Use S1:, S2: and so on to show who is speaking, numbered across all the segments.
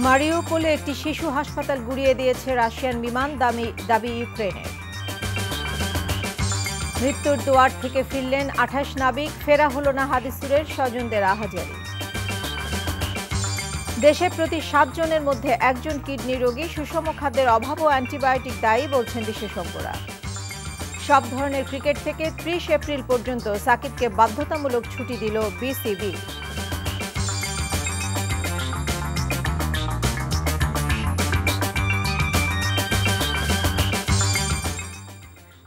S1: মারিউপোলে একটি শিশু হাসপাতাল গুড়িয়ে দিয়েছে রাশিয়ান বিমান, দাবি ইউক্রেনের। মৃত্যুর দুয়ার থেকে ফিরলেন 28 নাবিক, ফেরা হলো না হাদিসুরের স্বজনদের আহাজারি। দেশের প্রতি 7 জনের মধ্যে 1 জন কিডনি রোগী, সুষম খাদ্যের অভাব ও অ্যান্টিবায়োটিক দায়ী বলছেন বিশেষজ্ঞরা। সব ধরনের ক্রিকেট থেকে 30 এপ্রিল পর্যন্ত সাকিবকে বাধ্যতামূলক ছুটি দিল বিসিবি।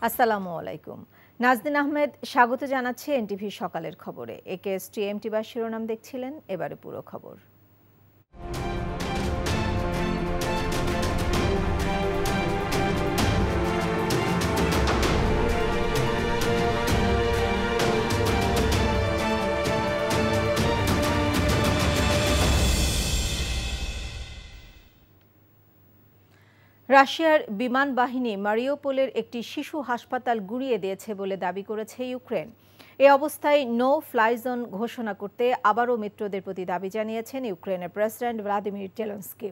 S1: আসসালামু আলাইকুম। নাজদিন আহমেদ স্বাগত জানাচ্ছি এনটিভি সকালের খবরে। একেএসটিএমটি বা শিরোনাম দেখছিলেন, এবারে পুরো খবর। রাশিয়ার বিমান বাহিনী মারিউপোলের একটি শিশু হাসপাতাল গুড়িয়ে দিয়েছে বলে দাবি করেছে ইউক্রেন। এ অবস্থায় নো ফ্লাই জোন ঘোষণা করতে আবারও মিত্রদের প্রতি দাবি জানিয়েছেন ইউক্রেনের প্রেসিডেন্ট ভ্লাদিমির জেলেনস্কি।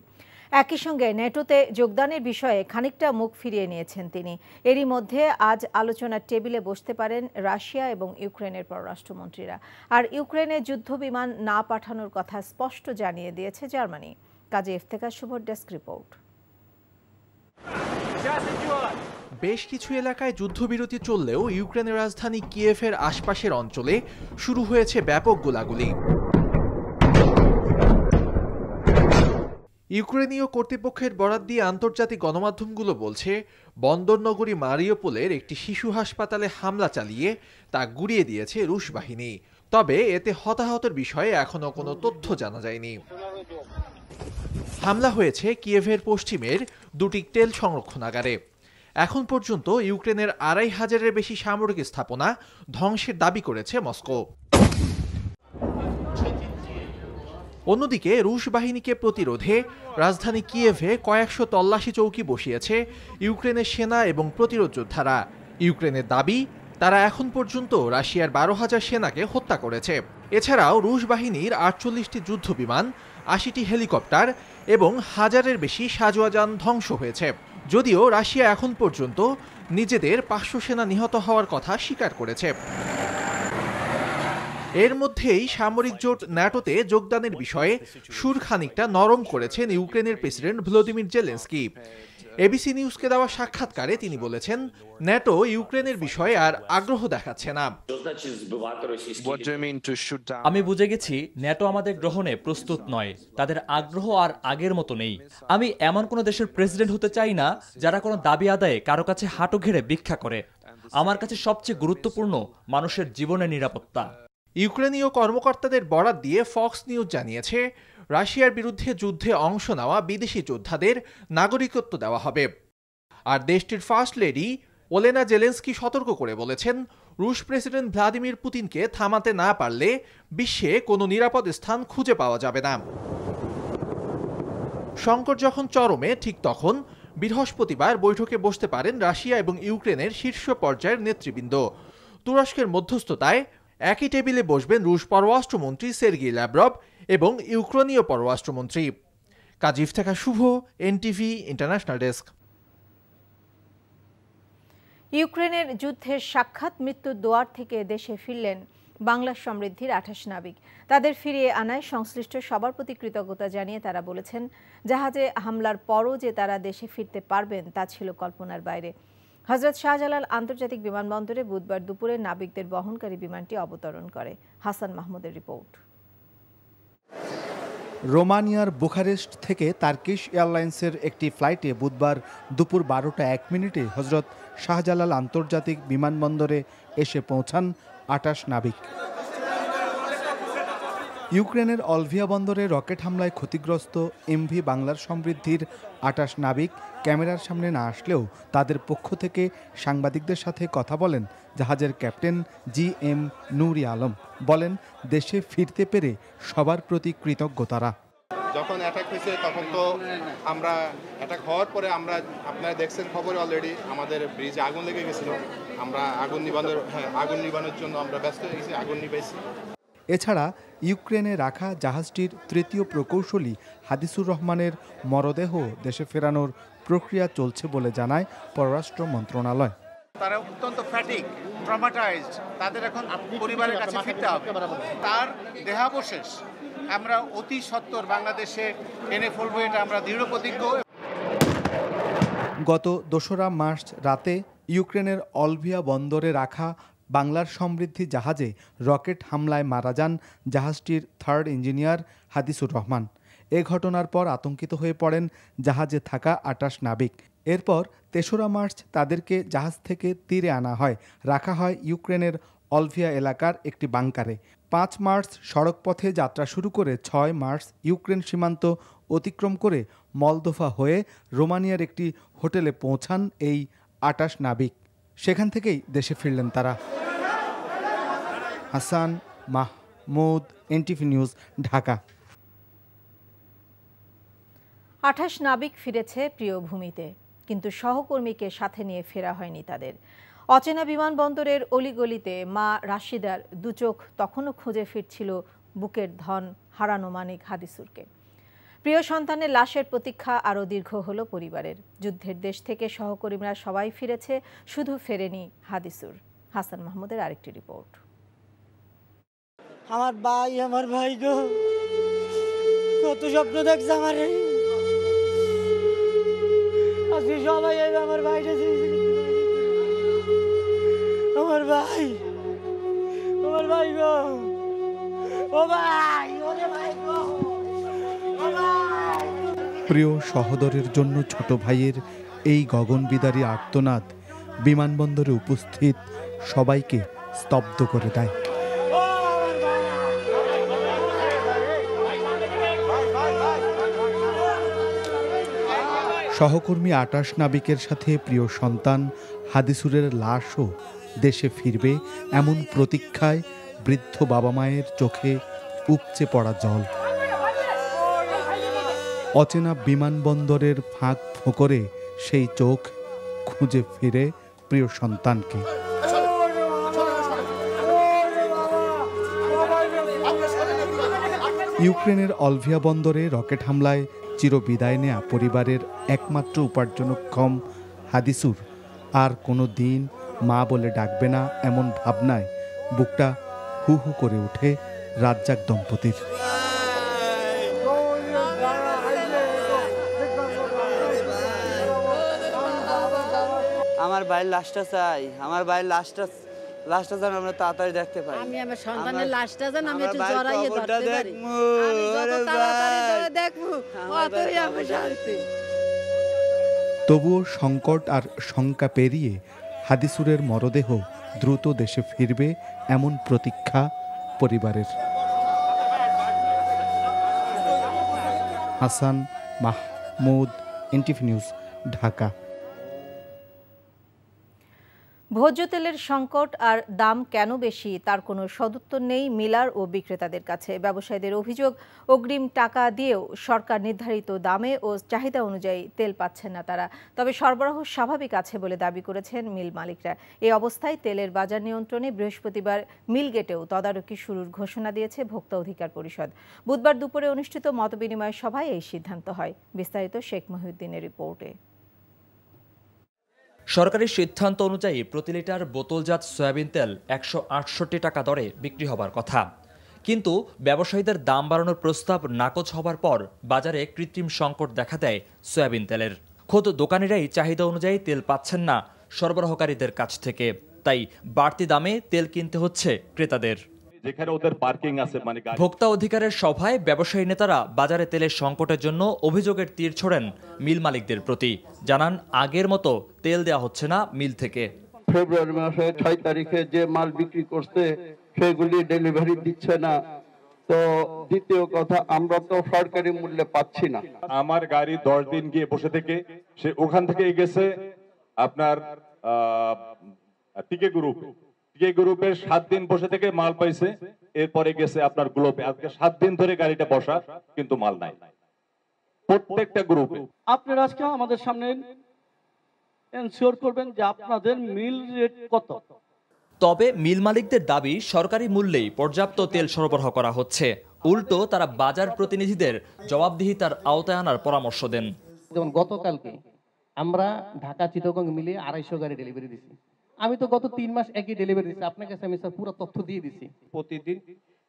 S1: একই সঙ্গে ন্যাটোতে যোগদানের বিষয়ে খানিকটা মুখ ফিরিয়ে নিয়েছেন তিনি। এরই মধ্যে আজ আলোচনার টেবিলে বসতে পারেন রাশিয়া এবং ইউক্রেনের পররাষ্ট্রমন্ত্রীরা। আর ইউক্রেনে যুদ্ধবিমান না পাঠানোর কথা স্পষ্ট জানিয়ে দিয়েছে জার্মানি। কাজী ইফতেখার শুভর ডেস্ক রিপোর্ট।
S2: বেশ কিছু এলাকায় যুদ্ধবিরতি চললেও ইউক্রেনের রাজধানী কিয়েভের আশপাশের অঞ্চলে শুরু হয়েছে ব্যাপক গোলাগুলি। ইউক্রেনীয় কর্তৃপক্ষের বরাত দিয়ে আন্তর্জাতিক গণমাধ্যমগুলো বলছে, বন্দরনগরী মারিউপোলের একটি শিশু হাসপাতালে হামলা চালিয়ে তা গুড়িয়ে দিয়েছে রুশ বাহিনী। তবে এতে হতাহতের বিষয়ে এখনও কোনো তথ্য জানা যায়নি। হামলা হয়েছে কিয়েভের পশ্চিমের 2টি তেল সংরক্ষণাগারে। এখন পর্যন্ত ইউক্রেনের 2500-এর বেশি সামরিক স্থাপনা ধ্বংসের দাবি করেছে মস্কো। অন্যদিকে রুশ বাহিনীকে প্রতিরোধে রাজধানী কিয়েভে কয়েকশো তল্লাশি চৌকি বসিয়েছে ইউক্রেনের সেনা এবং প্রতিরোধ যোদ্ধারা। ইউক্রেনের দাবি, তারা এখন পর্যন্ত রাশিয়ার 12,000 সেনাকে হত্যা করেছে। এছাড়াও রুশ বাহিনীর 48টি যুদ্ধবিমান, 80টি হেলিকপ্টার এবং 1000-এর বেশি সাঁজোয়া যান ধ্বংস হয়েছে। যদিও রাশিয়া এখন পর্যন্ত নিজেদের 500 সেনা নিহত হওয়ার কথা স্বীকার করেছে। এর মধ্যেই সামরিক জোট ন্যাটোতে যোগদানের বিষয়ে সুর খানিকটা নরম করেছেন ইউক্রেনের প্রেসিডেন্ট ভলোদিমির জেলেনস্কি। এবিসি নিউজকে দেওয়া সাক্ষাৎকারে তিনি বলেছেন, ন্যাটো ইউক্রেনের বিষয়ে আর আগ্রহ দেখাচ্ছে না।
S3: আমি বুঝে গেছি ন্যাটো আমাদের গ্রহণে প্রস্তুত নয়, তাদের আগ্রহ আর আগের মতো নেই। আমি এমন কোনো দেশের প্রেসিডেন্ট হতে চাই না যারা কোনো দাবি আদায়ে কারো কাছে হাঁটু ঘেড়ে ভিক্ষা করে। আমার কাছে সবচেয়ে গুরুত্বপূর্ণ মানুষের জীবনের নিরাপত্তা।
S2: ইউক্রেনীয় কর্মকর্তাদের বরাত দিয়ে ফক্স নিউজ জানিয়েছে, রাশিয়ার বিরুদ্ধে যুদ্ধে অংশ নেওয়া বিদেশি যোদ্ধাদের নাগরিকত্ব দেওয়া হবে। আর দেশটির ফার্স্ট লেডি ওলেনা জেলেনস্কি সতর্ক করে বলেছেন, রুশ প্রেসিডেন্ট ভ্লাদিমির পুতিনকে থামাতে না পারলে বিশ্বে কোনো নিরাপদ স্থান খুঁজে পাওয়া যাবে না। সংকট যখন চরমে, ঠিক তখন বৃহস্পতিবার বৈঠকে বসতে পারেন রাশিয়া এবং ইউক্রেনের শীর্ষ পর্যায়ের নেতৃবৃন্দ। তুরস্কের মধ্যস্থতায় একই টেবিলে বসবেন রুশ পররাষ্ট্রমন্ত্রী সের্গেই ল্যাভরভ এবং ইউক্রেনীয় পররাষ্ট্রমন্ত্রী। কাজী ইফতেখার শুভ, এনটিভি ইন্টারন্যাশনাল ডেস্ক।
S1: ইউক্রেনের যুদ্ধের সাক্ষাৎ মৃত্যুর দুয়ার থেকে দেশে ফিরলেন বাংলা সমৃদ্ধির 28 নাবিক। তাদের ফিরিয়ে আনায় সংশ্লিষ্ট সবার প্রতি কৃতজ্ঞতা জানিয়ে তারা বলেছেন, জাহাজে হামলার পরও যে তারা দেশে ফিরতে পারবেন তা ছিল কল্পনার বাইরে। হযরত শাহজালাল আন্তর্জাতিক বিমানবন্দরে বুধবার দুপুরে নাবিকদের বহনকারী বিমানটি অবতরণ করে। হাসান মাহমুদের রিপোর্ট।
S4: রোমানিয়ার বুখারেস্ট থেকে টার্কিশ এয়ারলাইন্সের একটি ফ্লাইটে বুধবার দুপুর 12টা 1 মিনিটে হযরত শাহজালাল আন্তর্জাতিক বিমানবন্দরে এসে পৌঁছান 28 নাবিক। ইউক্রেনের অলভিয়া বন্দরে রকেট হামলায় ক্ষতিগ্রস্ত এমভি বাংলার সমৃদ্ধির 28 নাবিক ক্যামেরার সামনে না আসলেও তাদের পক্ষ থেকে সাংবাদিকদের সাথে কথা বলেন জাহাজের ক্যাপ্টেন GM নুরি আলম। বলেন, দেশে ফিরতে পেরে সবার প্রতি কৃতজ্ঞ তারা।
S5: যখন অ্যাটাক হয়েছে তখন তো আমরা অ্যাটাক হওয়ার পরে আপনারা দেখছেন খবরে অলরেডি আমাদের ব্রিজে আগুন লেগে গেছিল। আমরা আগুন নিবানোর জন্য আমরা ব্যস্ত হয়ে গেছি, আগুন নিবাইছি।
S4: এছাড়া ইউক্রেনে রাখা জাহাজটির তৃতীয় প্রকৌশলী হাদিসুর রহমানের মরদেহ দেশে ফেরানোর প্রক্রিয়া চলছে বলে জানায় পররাষ্ট্র মন্ত্রণালয়।
S6: তারা অত্যন্ত ফ্যাটিক, ট্রমাটাইজড, তাদের এখন পরিবারের কাছে ফিরতে হবে। তার দেহাবশেষ আমরা অতি সত্বর বাংলাদেশে এনে ফেলবো, এটা আমরা দৃঢ় প্রতিজ্ঞ।
S4: গত ২রা মার্চ রাতে ইউক্রেনের অলভিয়া বন্দরে রাখা বাংলার সমৃদ্ধি জাহাজে রকেট হামলায় মারা যান জাহাজটির থার্ড ইঞ্জিনিয়ার হাদিসুর রহমান। এ ঘটনার পর আতঙ্কিত হয়ে পড়েন জাহাজে থাকা ২৮ নাবিক। এরপর ৩রা মার্চ তাদেরকে জাহাজ থেকে তীরে আনা হয়, রাখা হয় ইউক্রেনের অলভিয়া এলাকার একটি বাংকারে। ৫ মার্চ সড়কপথে যাত্রা শুরু করে ৬ মার্চ ইউক্রেন সীমান্ত অতিক্রম করে মলদোভা হয়ে রোমানিয়ার একটি হোটেলে পৌঁছান এই ২৮ নাবিক। সেখান থেকেই দেশে ফিরলেন তারা। Hasan Mahmud, NTV news, Dhaka.
S1: ২৮ নাবিক ফিরেছে প্রিয় ভূমিতে, কিন্তু সহকর্মীকে সাথে নিয়ে ফেরা হয়নি তাদের। অচেনা বিমানবন্দরের অলিগলিতে মা রাশিদার দুচোখ তখনও খুঁজে ফিরছিল বুকের ধন হারানো মানিক হাদিসুরকে। প্রিয় সন্তানের লাশের প্রতীক্ষা আরও দীর্ঘ হলো পরিবারের। যুদ্ধের দেশ থেকে সহকর্মীরা সবাই ফিরেছে, শুধু ফেরেনি হাদিসুর। হাসান মাহমুদের আরেকটি রিপোর্ট।
S7: আমার ভাই গো, কত স্বপ্ন দেখছে আমারে। আজকে সবাই আমার ভাইটা, আমার ভাই গো, ও ভাই, ওরে ভাই গো, ও ভাই।
S4: প্রিয় সহোদরের জন্য ছোট ভাইয়ের এই গগনবিদারী আর্তনাদ বিমানবন্দরে উপস্থিত সবাইকে স্তব্ধ করে দেয়। সহকর্মী ২৮ নাবিকের সাথে প্রিয় সন্তান হাদিসুরের লাশও দেশে ফিরবে, এমন প্রতীক্ষায় বৃদ্ধ বাবা মায়ের চোখে উপচে পড়া জল। অচেনা বিমানবন্দরের ফাঁক ফোকরে সেই চোখ খুঁজে ফিরে প্রিয় সন্তানকে। ইউক্রেনের অলভিয়া বন্দরে রকেট হামলায় চিরবিদায় নেয়া পরিবারের একমাত্র উপার্জনক্ষম হাদিসুর আর কোনো দিন মা বলে ডাকবে না, এমন ভাবনায় বুকটা হু হু করে ওঠে রাজ্জাক দম্পতির।
S7: আমার ভাইয়ের লাশটা চাই, আমার ভাইয়ের লাশটা যেন আমরা তাড়াতাড়ি দেখতে পাই।
S8: আমি আমার সন্তানের লাশটা যেন আমি একটু জড়াইয়ে ধরতে পারি। আমি যত তাড়াতাড়ি ধরে দেখবো ততই আমার শান্তি।
S4: তবুও সংকট আর শঙ্কা পেরিয়ে হাদিসুরের মরদেহ দ্রুত দেশে ফিরবে, এমন প্রতীক্ষা পরিবারের। Hasan Mahmud, NTV news, Dhaka.
S1: ভোজ্য তেলের সংকট আর দাম কেন বেশি তার কোনো সদুত্তর নেই মিলার ও বিক্রেতাদের কাছে। ব্যবসায়ীদের অভিযোগ, অগ্রিম টাকা দিয়েও সরকার নির্ধারিত দামে ও চাহিদা অনুযায়ী তেল পাচ্ছেন না তারা। তবে সরবরাহ স্বাভাবিক আছে বলে দাবি করেছেন মিল মালিকরা। এই অবস্থায় তেলের বাজার নিয়ন্ত্রণে বৃহস্পতিবার মিলগেটেও তদারকি শুরুর ঘোষণা দিয়েছে ভোক্তা অধিকার পরিষদ। বুধবার দুপুরে অনুষ্ঠিত মতবিনিময় সভায় এই সিদ্ধান্ত হয়। বিস্তারিত শেখ মহিউদ্দিনের রিপোর্টে।
S3: সরকারি সিদ্ধান্ত অনুযায়ী প্রতি লিটার বোতলজাত সয়াবিন তেল ১৬৮ টাকা দরে বিক্রি হবার কথা, কিন্তু ব্যবসায়ীদের দাম বাড়ানোর প্রস্তাব নাকচ হবার পর বাজারে কৃত্রিম সংকট দেখা দেয় সয়াবিন তেলের। খোদ দোকানিরাই চাহিদা অনুযায়ী তেল পাচ্ছেন না সরবরাহকারীদের কাছ থেকে, তাই বাড়তি দামে তেল কিনতে হচ্ছে ক্রেতাদের।
S9: যেখানে ওদের পার্কিং আছে, মানে
S3: ভোক্তা অধিকারের সভায় ব্যবসায়ী নেতারা বাজারে তেলের সংকটের জন্য অভিযোগের তীর ছোড়েন মিল মালিকদের প্রতি। জানান, আগের মতো তেল দেওয়া হচ্ছে না মিল থেকে।
S10: ফেব্রুয়ারি মাসে ৬ তারিখে যে মাল বিক্রি করছে সেগুলি ডেলিভারি দিচ্ছে না। তো দ্বিতীয় কথা, আমরা তো সরকারি মূল্যে পাচ্ছি না।
S9: আমার গাড়ি 10 দিন গিয়ে বসে থেকে সে ওখান থেকে গেছে আপনার টিকে গ্রুপের 7 দিন বসে থেকে মাল পাইছে, এরপরে গেছে আপনার গ্লোবে। আজকে 7 দিন ধরে গাড়িটা বসা, কিন্তু মাল নাই প্রত্যেকটা গ্রুপে।
S10: আপনারা আজকে আমাদের সামনে এনশিওর করবেন যে আপনাদের মিল রেট কত।
S3: তবে মিল মালিকদের দাবি সরকারি মূল্যেই পর্যাপ্ত তেল সরবরাহ করা হচ্ছে। উল্টো তারা বাজার প্রতিনিধিদের জবাবদিহিতার আওতায় আনার পরামর্শ দেন।
S11: যেমন গতকালকে আমরা ঢাকা চিটাগং মিলিয়ে 250 গাড়ি ডেলিভারি দিছি। আমি তো গত 3 মাস একই ডেলিভারি দিচ্ছি, আপনার কাছে আমি স্যার পুরো তথ্য দিয়ে দিছি।
S9: প্রতিদিন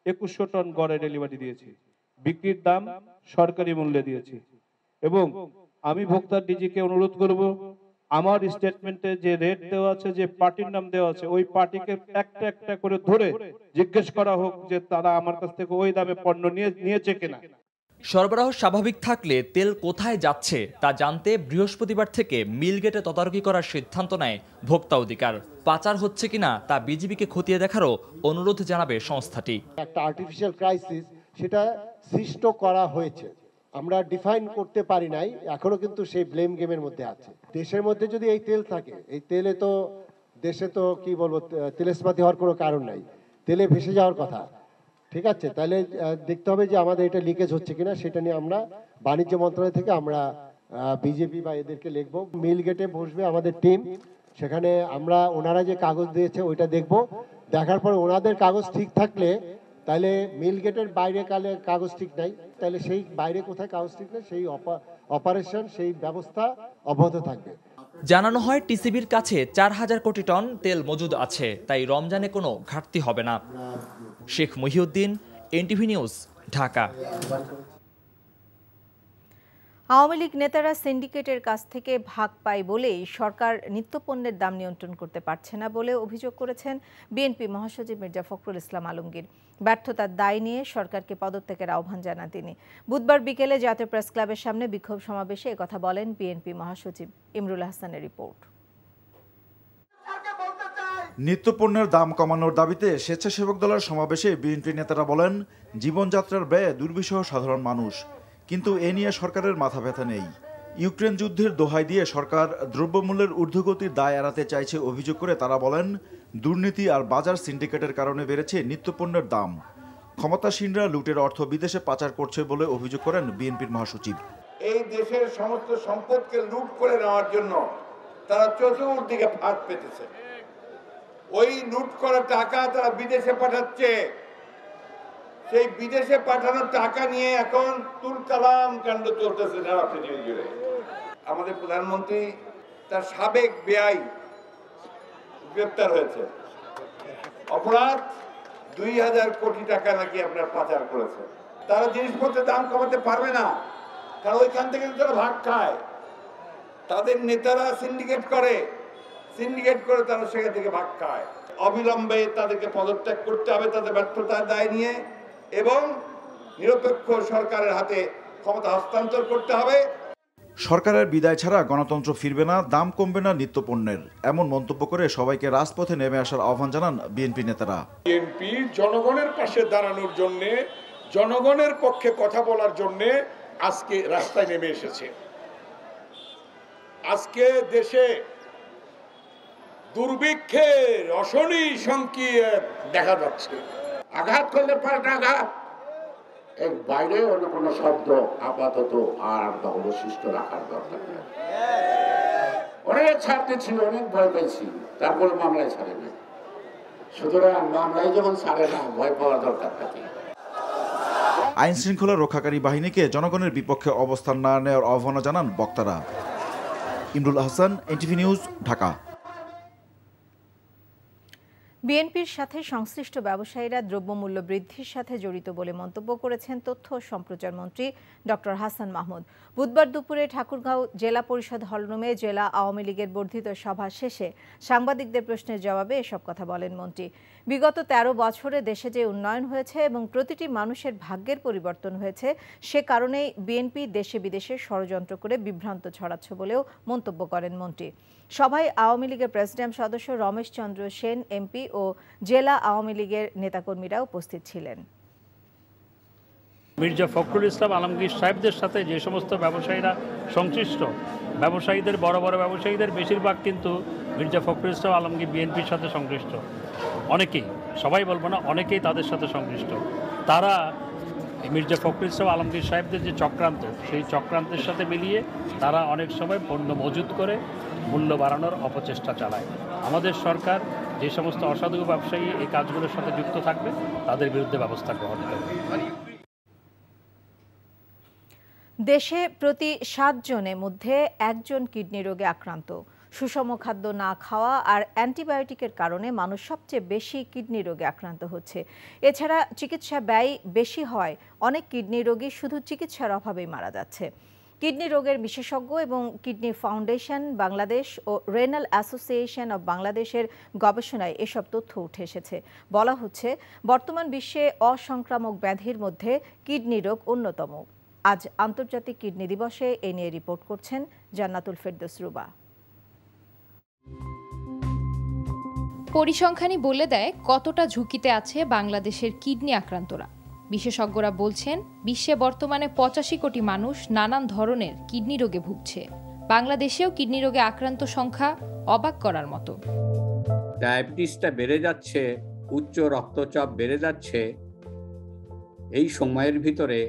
S9: 2100 টন গড়ে ডেলিভারি দিয়েছি, বিক্রির দাম সরকারি মূল্যে দিয়েছি। এবং আমি ভোক্তা ডিজিকে অনুরোধ করব, আমার স্টেটমেন্টে যে রেট দেওয়া আছে, যে পার্টির নাম দেওয়া আছে, ওই পার্টিকে একটা একটা করে ধরে জিজ্ঞেস করা হোক যে তারা আমার কাছ থেকে ওই দামে পণ্য নিয়েছে কিনা।
S3: সরবরাহ স্বাভাবিক থাকলে তেল কোথায় যাচ্ছে তা জানতে বৃহস্পতিবার থেকে মিল গেটে তদারকি করার সিদ্ধান্ত নেয় ভোক্তা অধিকার। পাচার হচ্ছে কিনা তা বিজিবিকে খতিয়ে দেখারও অনুরোধ জানাবে সংস্থাটি।
S12: একটা আর্টিফিশিয়াল ক্রাইসিস সেটা সৃষ্ট করা হয়েছে, আমরা ডিফাইন করতে পারি নাই, এখনো কিন্তু সেই ব্লেম গেমের মধ্যে আছে। দেশের মধ্যে যদি এই তেল থাকে, এই তেলে তো দেশে তো কি বলবো, তেলেস্মাতি হওয়ার কোনো কারণ নাই, তেলে ভেসে যাওয়ার কথা। ঠিক আছে, তাহলে দেখতে হবে যে আমাদের এটা লিকেজ হচ্ছে কিনা, সেটা নিয়ে আমরা বাণিজ্য মন্ত্রণালয় থেকে আমরা বিজেপি বা এদেরকে লিখবো। মিল গেটে বসবে আমাদের টিম, সেখানে আমরা ওনারা যে কাগজ দিয়েছে ওইটা দেখব, দেখার পর ওনাদের কাগজ ঠিক থাকলে তাহলে মিল গেটের বাইরে কাগজ ঠিক নাই, তাহলে সেই বাইরে কোথায় কাগজ ঠিক নেই সেই অপারেশন, সেই ব্যবস্থা অব্যাহত থাকবে।
S3: জানানো হয় টিসিবির কাছে 4000 কোটি টন তেল মজুদ আছে, তাই রমজানে কোনো ঘাটতি হবে না। Sheikh Mohiuddin, NTV news, Dhaka.
S1: আওয়ামী লীগ নেতারা সিন্ডিকেটের কাছ থেকে ভাগ পায় বলেই সরকার নিত্যপণ্যের দাম নিয়ন্ত্রণ করতে পারছে না বলে অভিযোগ করেছেন বিএনপি মহাসচিব মির্জা ফখরুল ইসলাম আলমগীর। ব্যর্থতার দায় নিয়ে সরকারকে পদত্যাগের আহ্বান জানান তিনি। বুধবার বিকেলে জাতীয় প্রেস ক্লাবের সামনে বিক্ষোভ সমাবেশে একথা বলেন বিএনপি মহাসচিব। ইমরুল হাসানের রিপোর্ট।
S13: নিত্যপণ্যের দাম কমানোর দাবিতে স্বেচ্ছাসেবক দলের সমাবেশে বিএনপি নেতারা বলেন, জীবনযাত্রার ব্যয়ে দুর্বিষহ সাধারণ মানুষ, কিন্তু এ নিয়ে সরকারের মাথা ব্যথা নেই। ইউক্রেন যুদ্ধের দোহাই দিয়ে সরকার দ্রব্যমূল্যের ঊর্ধ্বগতির দায় এড়াতে চাইছে অভিযোগ করে তারা বলেন, দুর্নীতি আর বাজার সিন্ডিকেটের কারণে বেড়েছে নিত্যপণ্যের দাম। ক্ষমতাসীনরা লুটের অর্থ বিদেশে পাচার করছে বলে অভিযোগ করেন বিএনপির মহাসচিব।
S14: এই দেশের সমস্ত সম্পদকে লুট করে নেওয়ার জন্য তারা চতুর্দিকে ফাঁদ পেতেছে। ওই লুট করা টাকা তারা বিদেশে পাঠাচ্ছে, সেই বিদেশে পাঠানোর টাকা নিয়ে এখন তুলকালাম কাণ্ড চলতেছে সারা পৃথিবী জুড়ে। আমাদের প্রধানমন্ত্রী তার সাবেক বেআই গ্রেপ্তার হয়েছে, অপরাধ 2000 কোটি টাকা নাকি আপনার পাচার করেছে। তারা জিনিসপত্রের দাম কমাতে পারবে না, কারণ ওইখান থেকে তারা ভাগ খায়। তাদের নেতারা সিন্ডিকেট করে তারা সেখান থেকে ভাগ খায়। অবিলম্বে তাদেরকে পদত্যাগ করতে হবে তাদের ব্যর্থতার দায় নিয়ে, এবং নিরপেক্ষ সরকারের হাতে ক্ষমতা হস্তান্তর করতে হবে।
S13: সরকারের বিদায় ছাড়া গণতন্ত্র ফিরবে না, দাম কমবে না নিত্যপণ্যের, এমন মন্তব্য করে সবাইকে রাজপথে নেমে আসার আহ্বান জানান বিএনপি নেতারা।
S15: বিএনপি জনগণের পাশে দাঁড়ানোর জন্য, জনগণের পক্ষে কথা বলার জন্য আজকে রাস্তায় নেমে এসেছে। আজকে দেশে দুর্ভিক্ষের অশনি সংকেত দেখা যাচ্ছে।
S16: আঘাত করলে পাল্টা আঘাত, এর বাইরে অন্য কোনো শব্দ আপাতত আর অবশিষ্ট রাখার দরকার নেই। অনেক ছাড়তে ছিল, অনেক ভয় পেয়েছি, তারপরে মামলায় ছাড়ে না। সুতরাং মামলায় যখন ছাড়ে না, ভয় পাওয়ার দরকার থাকে।
S13: আইন শৃঙ্খলা রক্ষাকারী বাহিনীকে জনগণের বিপক্ষে অবস্থান না নেওয়ার আহ্বান জানান বক্তারা। Imrul Hasan, NTV news, Dhaka.
S1: বিএনপির সাথে সংশ্লিষ্ট ব্যবসায়ীরা দ্রব্যমূল্য বৃদ্ধির সাথে জড়িত বলে মন্তব্য করেছেন তথ্য ও সম্প্রচার মন্ত্রী ডক্টর হাসান মাহমুদ। বুধবার দুপুরে ঠাকুরগাঁও জেলা পরিষদ হলরুমে জেলা আওয়ামী লীগের বর্ধিত সভা শেষে সাংবাদিকদের প্রশ্নের জবাবে এসব কথা বলেন মন্ত্রী। বিগত 13 বছরে দেশে যে উন্নয়ন হয়েছে এবং প্রতিটি মানুষের ভাগ্যের পরিবর্তন হয়েছে, সে কারণেই বিএনপি দেশে বিদেশে ষড়যন্ত্র করে বিভ্রান্ত ছড়াচ্ছে বলেও মন্তব্য করেন মন্ত্রী। সভায় আওয়ামী লীগের প্রেসিডিয়াম সদস্য রমেশ চন্দ্র সেন এমপি ও জেলা আওয়ামী লীগের নেতাকর্মীরা উপস্থিত ছিলেন।
S17: মির্জা ফখরুল ইসলাম আলমগীর সাহেবদের সাথে যে সমস্ত ব্যবসায়ীরা সংশ্লিষ্ট, ব্যবসায়ীদের বড় বড় ব্যবসায়ীদের বেশিরভাগ কিন্তু মির্জা ফখরুল ইসলাম আলমগীর বিএনপির সাথে সংশ্লিষ্ট। অনেকেই, সবাই বলবো না, অনেকেই তাদের সাথে সংশ্লিষ্ট। তারা মির্জা ফখরুল ইসলাম আলমগীর সাহেবদের যে চক্রান্ত, সেই চক্রান্তের সাথে মিলিয়ে তারা অনেক সময় পণ্য মজুত করে মূল্য বাড়ানোর অপচেষ্টা চালায়। আমাদের সরকার যে সমস্ত অসাধু ব্যবসায়ী এই কাজগুলোর সাথে যুক্ত থাকবে তাদের বিরুদ্ধে ব্যবস্থা গ্রহণ করবে।
S1: দেশে প্রতি 7 জনের মধ্যে 1 জন কিডনি রোগে আক্রান্ত। সুষম খাদ্য না খাওয়া আর অ্যান্টিবায়োটিকের কারণে মানুষ সবচেয়ে বেশি কিডনি রোগে আক্রান্ত হচ্ছে। এছাড়া চিকিৎসা ব্যয় বেশি হয়, অনেক কিডনি রোগী শুধু চিকিৎসার অভাবেই মারা যাচ্ছে। কিডনি রোগের বিশেষজ্ঞ এবং কিডনি ফাউন্ডেশন বাংলাদেশ ও রেনাল অ্যাসোসিয়েশন অব বাংলাদেশের গবেষণায় এসব তথ্য উঠে এসেছে। বলা হচ্ছে, বর্তমান বিশ্বে অসংক্রামক ব্যাধির মধ্যে কিডনি রোগ অন্যতম। আজ আন্তর্জাতিক কিডনি দিবসে এ নিয়ে রিপোর্ট করছেন জান্নাতুল ফেরদৌস রুবা।
S18: পরিসংখ্যানই বলে দেয় কতটা ঝুঁকিতে আছে বাংলাদেশের কিডনি আক্রান্তরা। বিশেষজ্ঞরা বলছেন, বিশ্বে বর্তমানে 85 কোটি মানুষ নানান ধরনের কিডনি রোগে ভুগছে। বাংলাদেশেও কিডনি রোগে আক্রান্ত সংখ্যা অবাক করার মতো।
S19: ডায়াবেটিসটা বেড়ে যাচ্ছে, উচ্চ রক্তচাপ বেড়ে যাচ্ছে। এই সময়ের ভিতরে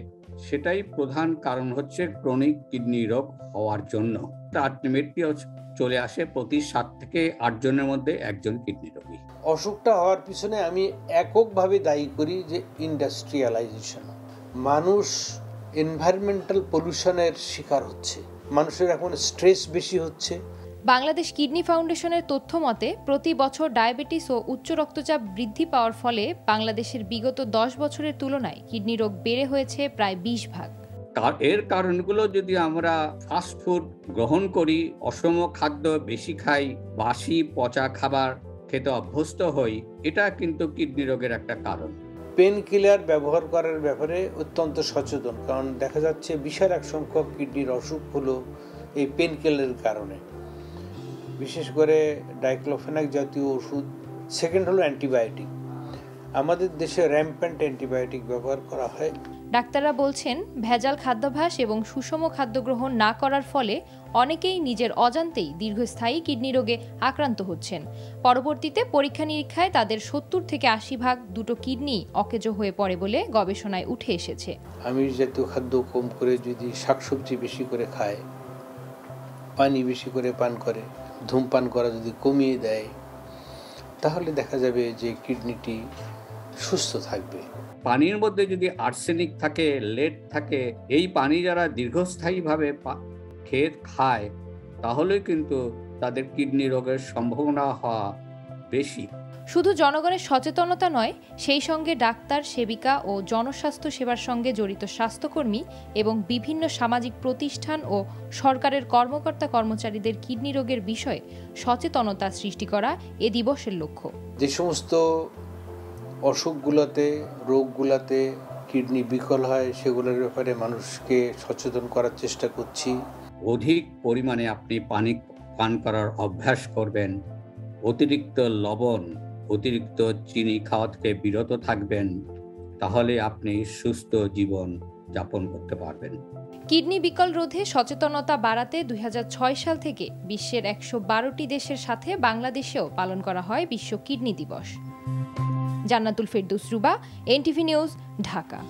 S19: সেটাই প্রধান কারণ হচ্ছে ক্রনিক কিডনি রোগ হওয়ার জন্য। আলটিমেটলি চলে আসে প্রতি 7 থেকে 8 জনের মধ্যে 1 জন কিডনি রোগী।
S20: অসুখটা হওয়ার পিছনে আমি এককভাবে দায়ী করি যে ইন্ডাস্ট্রিয়ালাইজেশন। মানুষ এনভায়রনমেন্টাল পলিউশনের শিকার হচ্ছে, মানুষের এখন স্ট্রেস বেশি হচ্ছে।
S18: বাংলাদেশ কিডনি ফাউন্ডেশনের তথ্য মতে, প্রতি বছর ডায়াবেটিস ও উচ্চ রক্তচাপ বৃদ্ধি পাওয়ার ফলে বাংলাদেশের বিগত 10 বছরের তুলনায় কিডনি রোগ বেড়ে হয়েছে প্রায় 20 ভাগ।
S19: এর কারণগুলো যদি আমরা ফাস্ট ফুড গ্রহণ করি, অসম খাদ্য বেশি খাই, বাসি পচা খাবার খেতে অভ্যস্ত হই, এটা কিন্তু কিডনি রোগের একটা কারণ।
S20: পেন কিলার ব্যবহার করার ব্যাপারে অত্যন্ত সচেতন, কারণ দেখা যাচ্ছে বিশাল এক সংখ্যক কিডনির অসুখ হলো এই পেন কিলারের কারণে। বিশেষ করে ডাইক্লোফেনাক জাতীয় ওষুধ। সেকেন্ড হলো অ্যান্টিবায়োটিক। আমাদের দেশে র্যাম্প্যান্ট অ্যান্টিবায়োটিক ব্যবহার করা হয়।
S18: ডাক্তাররা বলছেন, ভেজাল খাদ্যাভ্যাস এবং সুষম খাদ্য গ্রহণ না করার ফলে অনেকেই নিজের অজান্তেই দীর্ঘস্থায়ী কিডনি রোগে আক্রান্ত হচ্ছেন। পরবর্তীতে পরীক্ষা নিরীক্ষায় তাদের 70 থেকে 80 ভাগ দুটো কিডনি অকেজো হয়ে পড়ে বলে গবেষণায় উঠে এসেছে।
S20: আমিষ জাতীয় খাদ্য কম করে যদি শাকসবজি বেশি করে খায়, পানি বেশি করে পান করে, ধূমপান করা যদি কমিয়ে দেয়, তাহলে দেখা যাবে যে কিডনিটি সুস্থ থাকবে।
S19: পানির মধ্যে যদি আর্সেনিক থাকে, লেড থাকে, এই পানি যারা দীর্ঘস্থায়ীভাবে খায় তাহলে কিন্তু তাদের কিডনি রোগের সম্ভাবনা হওয়া বেশি।
S18: শুধু জনগণের সচেতনতা নয়, সেই সঙ্গে ডাক্তার, সেবিকা ও জনস্বাস্থ্য সেবার সঙ্গে জড়িত স্বাস্থ্যকর্মী এবং বিভিন্ন সামাজিক প্রতিষ্ঠান ও সরকারের কর্মকর্তা কর্মচারীদের কিডনি রোগের বিষয়ে সচেতনতা সৃষ্টি করা এ দিবসের লক্ষ্য।
S20: যে সমস্ত অসুখগুলোতে, রোগগুলোতে কিডনি বিকল হয়, সেগুলোর ব্যাপারে মানুষকে সচেতন করার চেষ্টা করছি।
S19: অধিক পরিমাণে আপনি পানি পান করার অভ্যাস করবেন, অতিরিক্ত লবণ, অতিরিক্ত চিনি খাওয়া থেকে বিরত থাকবেন, তাহলে আপনি সুস্থ জীবন যাপন করতে পারবেন।
S18: কিডনি বিকল রোধে সচেতনতা বাড়াতে 2006 সাল থেকে বিশ্বের 112টি দেশের সাথে বাংলাদেশেও পালন করা হয় বিশ্ব কিডনি দিবস। Jannatul Ferdous Ruba, NTV news, Dhaka.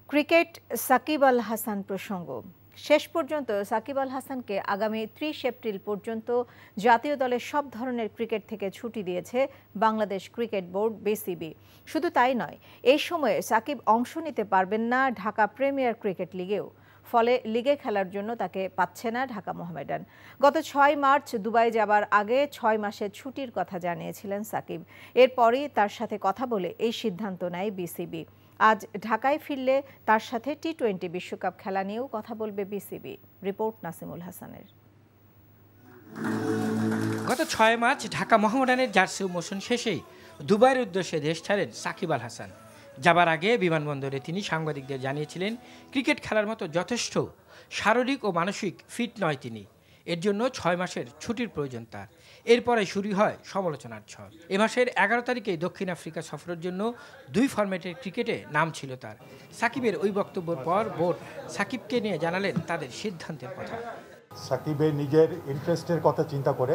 S1: Cricket Shakib Al Hasan প্রসঙ্গ। শেষ পর্যন্ত সাকিব আল হাসানকে আগামী 30 এপ্রিল পর্যন্ত জাতীয় দলের সব ধরনের ক্রিকেট থেকে ছুটি দিয়েছে বাংলাদেশ ক্রিকেট বোর্ড বিসিবি। শুধু তাই নয়, এই সময়ে সাকিব অংশ নিতে পারবেন না ঢাকা প্রিমিয়ার ক্রিকেট লিগেও। ফলে লিগে খেলার জন্য তাকে পাচ্ছে না ঢাকা মোহামেডান। গত 6 মার্চ দুবাই যাবার আগে 6 মাসের ছুটির কথা জানিয়েছিলেন সাকিব। এরপরই তার সাথে কথা বলে এই সিদ্ধান্ত নেয় বিসিবি। আজ ঢাকায় ফিরলে তার সাথে টি-20 বিশ্বকাপ খেলা নিয়েও কথা বলবে বিসিবি। রিপোর্ট নাসিমুল হাসানের।
S21: গত 6 মার্চ ঢাকা মোহামেডানের জার্সি মৌসুম শেষেই দুবাইয়ের উদ্দেশ্যে দেশ ছাড়েন সাকিব আল হাসান। যাবার আগে বিমানবন্দরে তিনি সাংবাদিকদের জানিয়েছিলেন, ক্রিকেট খেলার মতো যথেষ্ট শারীরিক ও মানসিক ফিট নয় তিনি। এর জন্য 6 মাসের ছুটির প্রয়োজন তার। এরপরে শুরু হয় সমালোচনার ঝড়। এ মাসের 11 তারিখে দক্ষিণ আফ্রিকা সফরের জন্য 2 ফরম্যাটের ক্রিকেটে নাম ছিল তার। সাকিবের ওই বক্তব্যের পর বোর্ড সাকিবকে নিয়ে জানালেন তাদের সিদ্ধান্তের কথা।
S22: সাকিবের নিজের ইন্টারেস্টের কথা চিন্তা করে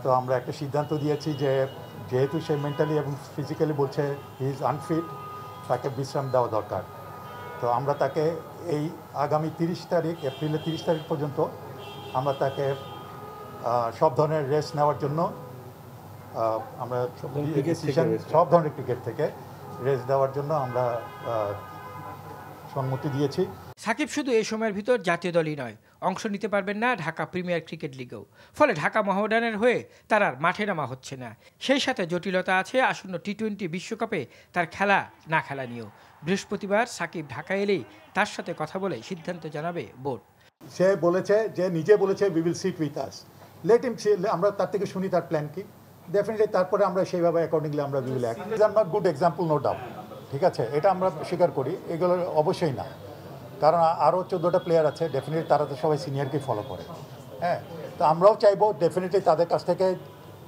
S22: তো আমরা একটা সিদ্ধান্ত দিয়েছি যে যেহেতু সে মেন্টালি এবং ফিজিক্যালি বলছে হি ইজ আনফিট, তাকে বিশ্রাম দেওয়া দরকার। তো আমরা তাকে এই আগামী 30 তারিখ এপ্রিলের 30 তারিখ পর্যন্ত আমরা তাকে সব ধরনের রেস্ট নেওয়ার জন্য আমরা সব ধরনের ক্রিকেট থেকে রেস্ট দেওয়ার জন্য আমরা সম্মতি দিয়েছি।
S21: সাকিব শুধু এই সময়ের ভিতর জাতীয় দলই নয়, অংশ নিতে পারবেন না ঢাকা প্রিমিয়ার ক্রিকেট লিগেও। ফলে ঢাকা মোহামেডানের হয়ে তার আর মাঠে নামা হচ্ছে না। সেই সাথে জটিলতা আছে আসন্ন টি-20 বিশ্বকাপে তার খেলা না খেলা নিয়েও। বৃহস্পতিবার সাকিব ঢাকা এলেই তার সাথে কথা বলে সিদ্ধান্ত জানাবে বোর্ড।
S22: সে বলেছে যে নিজে বলেছে we will seat with us, let him, আমরা তার থেকে শুনি তার প্ল্যান কি, ডেফিনেটলি তারপরে আমরা সেইভাবে অ্যাকর্ডিংলি আমরা we will act. Is not good example, no doubt, ঠিক আছে, এটা আমরা স্বীকার করি, এগুলো অবশ্যই না, কারণ আরও 14টা প্লেয়ার আছে, ডেফিনেটলি তারা তো সবাই সিনিয়রকে ফলো করে। হ্যাঁ, তো আমরাও চাইবো ডেফিনেটলি তাদের কাছ থেকে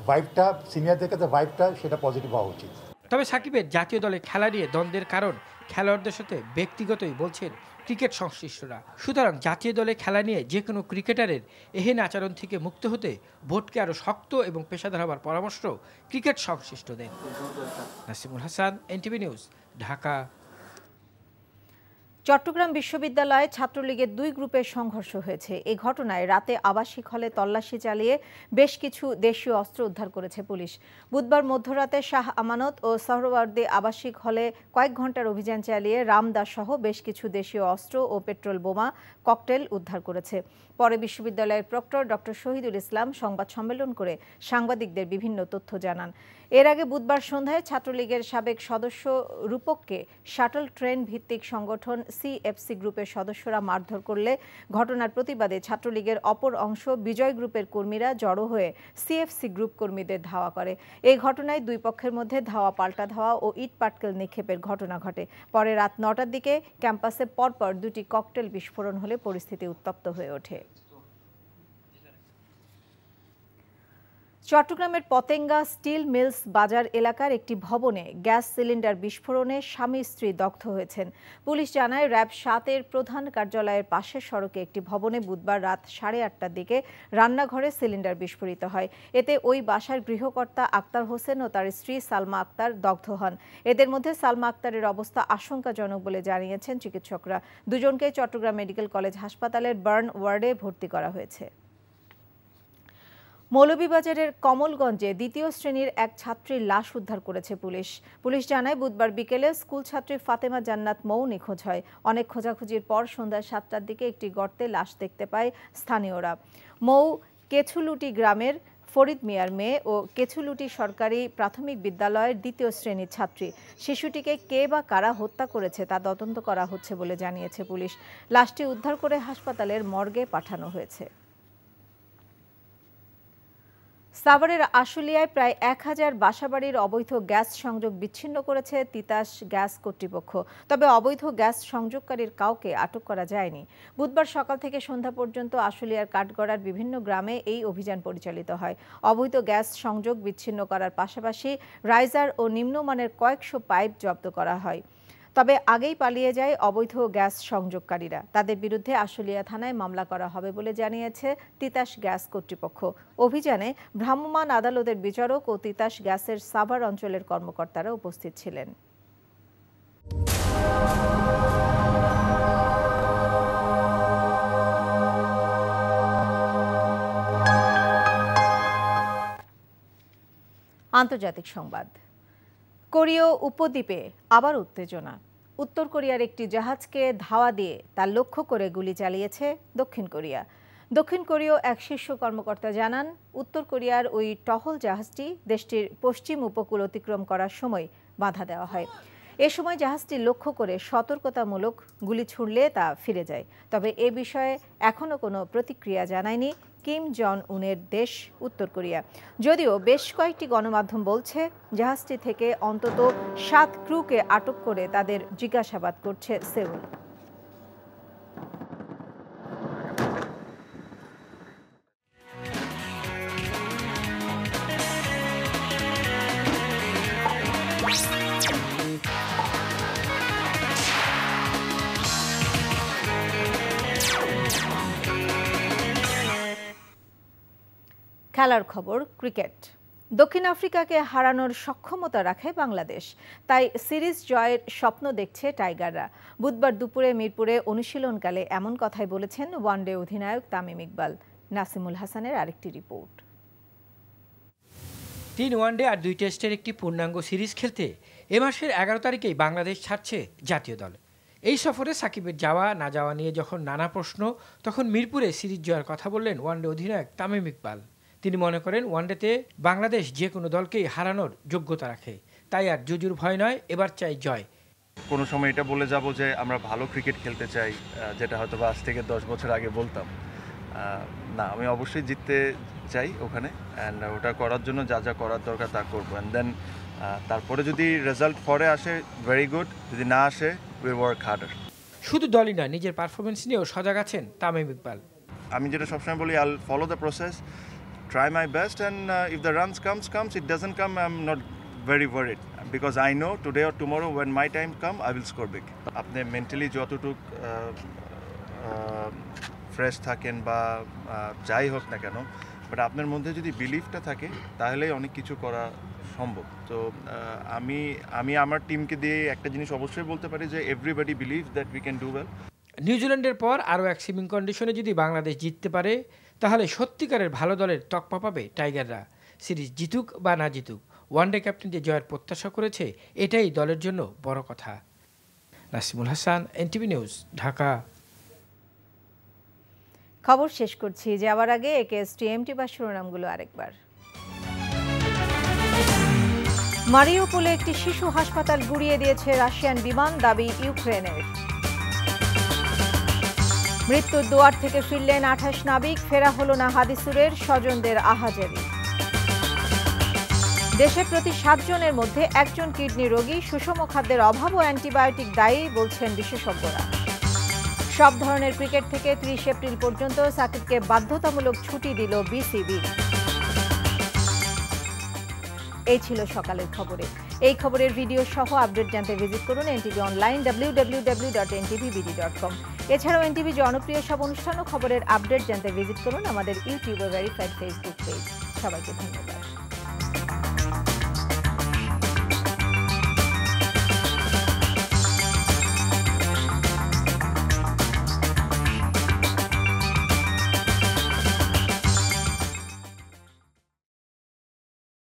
S22: ভাইবটা, সিনিয়রদের কাছে ভাইবটা সেটা পজিটিভ হওয়া উচিত।
S21: তবে সাকিবের জাতীয় দলে খেলা নিয়ে দ্বন্দ্বের কারণ খেলোয়াড়দের সাথে ব্যক্তিগতই বলছেন ক্রিকেট সংশ্লিষ্টরা। সুতরাং জাতীয় দলে খেলা নিয়ে যে কোনো ক্রিকেটারের এহেন আচরণ থেকে মুক্ত হতে বোর্ডকে আরও শক্ত এবং পেশাদার হওয়ার পরামর্শ ক্রিকেট সংশ্লিষ্টদের। Nasimul Hasan, NTV news, Dhaka.
S1: চট্টগ্রাম বিশ্ববিদ্যালয়ে ছাত্রলীগের 2 গ্রুপের সংঘর্ষ হয়েছে। এই ঘটনায় রাতে আবাসিক হলে তল্লাশি চালিয়ে বেশ কিছু দেশীয় অস্ত্র উদ্ধার করেছে পুলিশ। বুধবার মধ্যরাতে শাহ আমানত ও সোহরাওয়ার্দী আবাসিক হলে কয়েক ঘন্টার অভিযান চালিয়ে রামদাস সহ বেশ কিছু দেশীয় অস্ত্র ও পেট্রোল বোমা ককটেল উদ্ধার করেছে। পরে বিশ্ববিদ্যালয়ের প্রক্টর ডক্টর শহীদুল ইসলাম সংবাদ সম্মেলন করে সাংবাদিকদের বিভিন্ন তথ্য জানান। এর আগে বুধবার সন্ধ্যায় ছাত্রলীগের সাবেক সদস্য রূপককে শাটল ট্রেন ভিত্তিক সংগঠন সিএফসি গ্রুপের সদস্যরা মারধর করলে ঘটনার প্রতিবাদে ছাত্রলীগের অপর অংশ বিজয় গ্রুপের কর্মীরা জড়ো হয়ে সিএফসি গ্রুপ কর্মীদের ধাওয়া করে। এই ঘটনায় 2 পক্ষের মধ্যে ধাওয়া পাল্টা ধাওয়া ও ইট পাটকেল নিক্ষেপের ঘটনা ঘটে। পরে রাত 9টার দিকে ক্যাম্পাসে পরপর 2টি ককটেল বিস্ফোরণ হলে পরিস্থিতি উত্তপ্ত হয়ে ওঠে। চট্টগ্রামের পতেঙ্গা স্টিল মিলস বাজার এলাকার একটি ভবনে গ্যাস সিলিন্ডার বিস্ফোরণে স্বামী স্ত্রী দগ্ধ হয়েছেন। পুলিশ জানায় র্যাব 7-এর প্রধান কার্যালয়ের পাশের সড়কে একটি ভবনে বুধবার রাত 8:30টার দিকে রান্নাঘরে সিলিন্ডার বিস্ফোরিত হয়। এতে ওই বাসার গৃহকর্তা আক্তার হোসেন ও তার স্ত্রী সালমা আক্তার দগ্ধ হন। এদের মধ্যে সালমা আক্তারের অবস্থা আশঙ্কাজনক বলে জানিয়েছেন চিকিৎসকরা। দুজনকে চট্টগ্রাম মেডিকেল কলেজ হাসপাতালের বার্ন ওয়ার্ডে ভর্তি করা হয়েছে। মৌলভীবাজারের কমলগঞ্জে 2য় শ্রেণীর এক ছাত্রীর লাশ উদ্ধার করেছে পুলিশ। পুলিশ জানায় বুধবার বিকেলে স্কুল ছাত্রী ফাতেমা জান্নাত মৌ নিখোঁজ হয়। অনেক খোঁজাখুঁজির পর সন্ধ্যা 7টার দিকে একটি গর্তে লাশ দেখতে পায় স্থানীয়রা। মৌ কেছুলুটি গ্রামের ফরিদ মিয়ার মেয়ে ও কেছুলুটি সরকারি প্রাথমিক বিদ্যালয়ের 2য় শ্রেণীর ছাত্রী। শিশুটিকে কে বা কারা হত্যা করেছে তা তদন্ত করা হচ্ছে বলে জানিয়েছে পুলিশ। লাশটি উদ্ধার করে হাসপাতালের মর্গে পাঠানো হয়েছে। সাভারের আশুলিয়ায় প্রায় 1000 বাসাবাড়ির অবৈধ গ্যাস সংযোগ বিচ্ছিন্ন করেছে তিতাস গ্যাস কর্তৃপক্ষ। তবে অবৈধ গ্যাস সংযোগকারীর কাউকে আটক করা যায়নি। বুধবার সকাল থেকে সন্ধ্যা পর্যন্ত আশুলিয়ার কাঠগড়ার বিভিন্ন গ্রামে এই অভিযান পরিচালিত হয়। অবৈধ গ্যাস সংযোগ বিচ্ছিন্ন করার পাশাপাশি রাইজার ও নিম্নমানের কয়েকশো পাইপ জব্দ করা হয়। তবে আগেই পালিয়ে যায় অবৈধ গ্যাস সংযোগকারীরা। তাদের বিরুদ্ধে আশুলিয়া থানায় মামলা করা হবে বলে জানিয়েছে তিতাস গ্যাস কর্তৃপক্ষ। অভিযানে ভ্রাম্যমাণ আদালতের বিচারক ও তিতাস গ্যাসের সাভার অঞ্চলের কর্মকর্তারা উপস্থিত ছিলেন। আন্তর্জাতিক সংবাদ। কোরীয় উপদ্বীপে আবার উত্তেজনা। উত্তর কোরিয়ার একটি জাহাজকে ধাওয়া দিয়ে তার লক্ষ্য করে গুলি চালিয়েছে দক্ষিণ কোরিয়া। দক্ষিণ কোরীয় এক শীর্ষ কর্মকর্তা জানান, উত্তর কোরিয়ার ওই টহল জাহাজটি দেশটির পশ্চিম উপকূল অতিক্রম করার সময় বাধা দেওয়া হয়। এ সময় জাহাজটি লক্ষ্য করে সতর্কতামূলক গুলি ছুড়লে তা ফিরে যায়। তবে এ বিষয়ে এখনও কোনো প্রতিক্রিয়া জানায়নি কিম জন উনের দেশ উত্তর কোরিয়া। যদিও বেশ কয়েকটি গণমাধ্যম বলছে জাহাজটি থেকে অন্তত 7 ক্রুকে আটক করে তাদের জিজ্ঞাসাবাদ করছে সেউল। খেলার খবর, ক্রিকেট। দক্ষিণ আফ্রিকাকে হারানোর সক্ষমতা রাখে বাংলাদেশ, তাই সিরিজ জয়ের স্বপ্ন দেখছে টাইগাররা। বুধবার দুপুরে মিরপুরে অনুশীলনকালে এমন কথাই বলেছেন ওয়ানডে অধিনায়ক তামিম ইকবাল। নাসিমুল হাসানের আরেকটি রিপোর্ট।
S21: 3 ওয়ানডে আর 2 টেস্টের একটি পূর্ণাঙ্গ সিরিজ খেলতে এ মাসের 11 তারিখেই বাংলাদেশ ছাড়ছে জাতীয় দল। এই সফরে সাকিবের যাওয়া না যাওয়া নিয়ে যখন নানা প্রশ্ন, তখন মিরপুরে সিরিজ জয়ের কথা বললেন ওয়ানডে অধিনায়ক তামিম ইকবাল। তিনি মনে করেন ওয়ানডেতে বাংলাদেশ যে কোনো দলকেই হারানোর যোগ্যতা রাখে, তাই আর জুজুর ভয় নয়, এবার চাই জয়।
S2: কোনো সময় এটা বলে যাব যে আমরা ভালো ক্রিকেট খেলতে চাই, যেটা হয়তো আজ থেকে 10 বছর আগে বলতাম না। আমি অবশ্যই জিততে চাই ওখানে, অ্যান্ড ওটা করার জন্য যা যা করার দরকার তা করবো। অ্যান্ড দেন তারপরে যদি রেজাল্ট পরে আসে ভেরি গুড, যদি না আসে উইল ওয়ার্ক হার্ডার।
S21: শুধু দলই নয়, নিজের পারফরমেন্স নিয়েও সজাগ আছেন তামিম ইকবাল।
S2: আমি যেটা সবসময় বলি, I will follow the process, try my best, and if the runs comes, it doesn't come, I'm not very worried, because I know today or tomorrow when my time come I will score big. আপনি mentally যতটুক fresh থাকেন বা যাই হোক না কেন, but আপনার মধ্যে যদি বিলিফটা থাকে তাহলেই অনেক কিছু করা সম্ভব। তো আমি আমার টিমকে দিয়ে একটা জিনিস অবশ্যই বলতে পারি যে everybody believe that we can do well.
S21: নিউজিল্যান্ডের পর আরও এক সুইমিং কন্ডিশনে যদি বাংলাদেশ জিততে পারে, তাহলে সত্যিকারের ভালো দলের তকমা পাবে টাইগাররা। সিরিজ জিতুক বা না জিতুক, ওয়ানডে ক্যাপ্টেন যে জয়ের প্রত্যাশা করেছে, এটাই দলের জন্য বড় কথা। Nasimul Hasan, NTV news, Dhaka.
S1: খবর শেষ করছি, যাওয়ার আগে একেএসটিএমটি বা শিরোনামগুলো আরেকবার। মারিউপোলে একটি শিশু হাসপাতাল গুড়িয়ে দিয়েছে রাশিয়ান বিমান, দাবি ইউক্রেনের। মৃত্যুর দুয়ার থেকে ফিরলেন 28 নাবিক, ফেরা হলো না হাদিসুরের, স্বজনদের আহাজারি। দেশে প্রতি 7 জনের মধ্যে 1 জন কিডনি রোগী, সুষম খাদ্যের অভাব ও অ্যান্টিবায়োটিক দায়ী বলছেন বিশেষজ্ঞরা। সব ধরনের ক্রিকেট থেকে 30 এপ্রিল পর্যন্ত সাকিবকে বাধ্যতামূলক ছুটি দিল বিসিবি। এই ছিল সকালের খবরে। এই খবরের ভিডিও সহ আপডেট জানতে ভিজিট করুন এনটিভি অনলাইন www.ntvbd.com। এছাড়াও এনটিভি জনপ্রিয় সব অনুষ্ঠান ও খবরের আপডেট জানতে ভিজিট করুন আমাদের ইউটিউব ও ভেরিফাইড ফেসবুক পেজ। সবাইকে ধন্যবাদ।